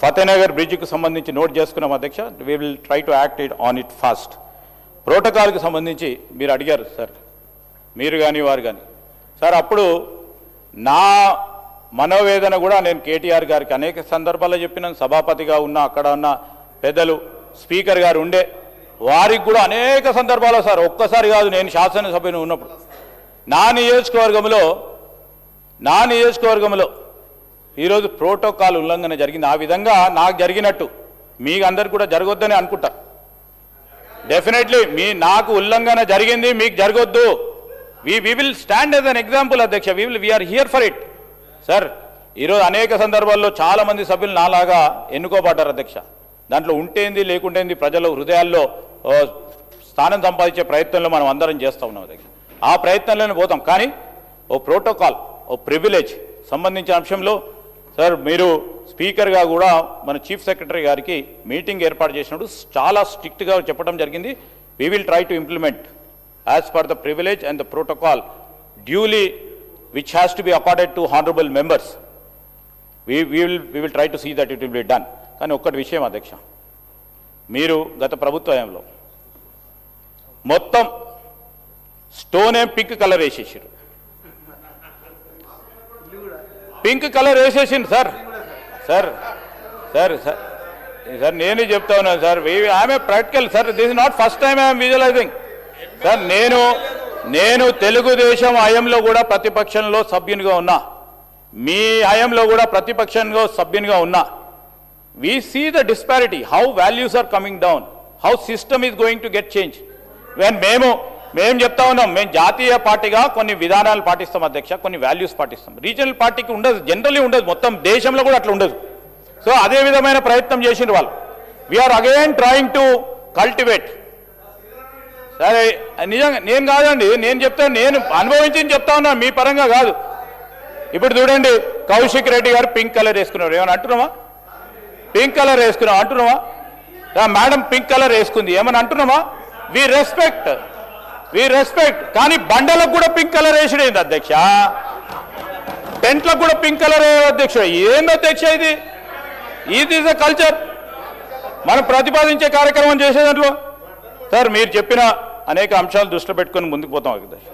ఫతేనగర్ బ్రిడ్జ్కి సంబంధించి నోట్ చేసుకున్నాం అధ్యక్ష. We will try to act it on it fast. ప్రోటోకాల్కి సంబంధించి మీరు అడిగారు సార్, మీరు కానీ వారు కానీ సార్. అప్పుడు నా మనోవేదన కూడా నేను కేటీఆర్ గారికి అనేక సందర్భాల్లో చెప్పినాను. సభాపతిగా ఉన్న అక్కడ ఉన్న పెద్దలు స్పీకర్ గారు ఉండే వారికి కూడా అనేక సందర్భాల్లో సార్, ఒక్కసారి కాదు, నేను శాసనసభ్యుని ఉన్నప్పుడు నా నియోజకవర్గంలో ఈరోజు ప్రోటోకాల్ ఉల్లంఘన జరిగింది. ఆ విధంగా నాకు జరిగినట్టు మీకు అందరికి కూడా జరగొద్దని అనుకుంటా. డెఫినెట్లీ నాకు ఉల్లంఘన జరిగింది, మీకు జరగొద్దు. We will stand as an example అధ్యక్ష. We are here for it sir. ఈరోజు అనేక సందర్భాల్లో చాలామంది సభ్యులు నాలాగా ఎన్నుకోబడ్డారు అధ్యక్ష. దాంట్లో ఉంటేంది లేకుంటేంది ప్రజల హృదయాల్లో స్థానం సంపాదించే ప్రయత్నంలో మనం అందరం చేస్తూ ఉన్నాం అధ్యక్ష. ఆ ప్రయత్నంలోనే పోతాం. కానీ ఓ ప్రోటోకాల్, ఓ ప్రివిలేజ్ సంబంధించిన అంశంలో సార్ మీరు స్పీకర్గా కూడా మన చీఫ్ సెక్రటరీ గారికి మీటింగ్ ఏర్పాటు చేసినప్పుడు చాలా స్ట్రిక్ట్గా చెప్పడం జరిగింది. We will try to implement as per the privilege and the protocol duly which has to be accorded to honourable members. We will try to see that it will be done. కానీ ఒక్కటి విషయం అధ్యక్ష, మీరు గత ప్రభుత్వంలో మొత్తం stone pink colour వేసేసారు. Pink colour వేసేసింది sir. Sir sir sir sir నేనే చెప్తా ఉన్నాను సార్. I'm practical sir. This is not first time I'm visualising sir. నేను తెలుగుదేశం హయాంలో కూడా ప్రతిపక్షంలో సభ్యునిగా ఉన్నా, మీ హయాంలో కూడా ప్రతిపక్షంలో సభ్యునిగా ఉన్నా. We see the disparity, how values are coming down, how system is going to get changed. When మేము చెప్తా ఉన్నాం, మేము జాతీయ పార్టీగా కొన్ని విధానాలు పాటిస్తాం అధ్యక్ష, కొన్ని వాల్యూస్ పాటిస్తాం. రీజనల్ పార్టీకి ఉండదు, జనరల్లీ ఉండదు, మొత్తం దేశంలో కూడా అట్లా ఉండదు. సో అదే విధమైన ప్రయత్నం చేసిండ్రు వాళ్ళు. We're again trying to cultivate. సరే నిజంగా నేను కాదండి, నేను చెప్తాను, నేను అనుభవించింది చెప్తా ఉన్నాను, మీ పరంగా కాదు. ఇప్పుడు చూడండి, కౌశిక్ రెడ్డి గారు పింక్ కలర్ వేసుకున్నారు. ఏమని అంటున్నామా? పింక్ కలర్ వేసుకున్నాం అంటున్నావా? మేడం పింక్ కలర్ వేసుకుంది ఏమని అంటున్నావా? We respect. కానీ బండలకు కూడా పింక్ కలర్ వేసిడేంది అధ్యక్ష, టెంట్లకు కూడా పింక్ కలర్ అధ్యక్ష. ఏంది అధ్యక్ష ఇది? Is a culture. మనం ప్రతిపాదించే కార్యక్రమం చేసే దాంట్లో సార్ మీరు చెప్పిన అనేక అంశాలు దృష్టిలో పెట్టుకొని ముందుకు పోతాం అధ్యక్ష.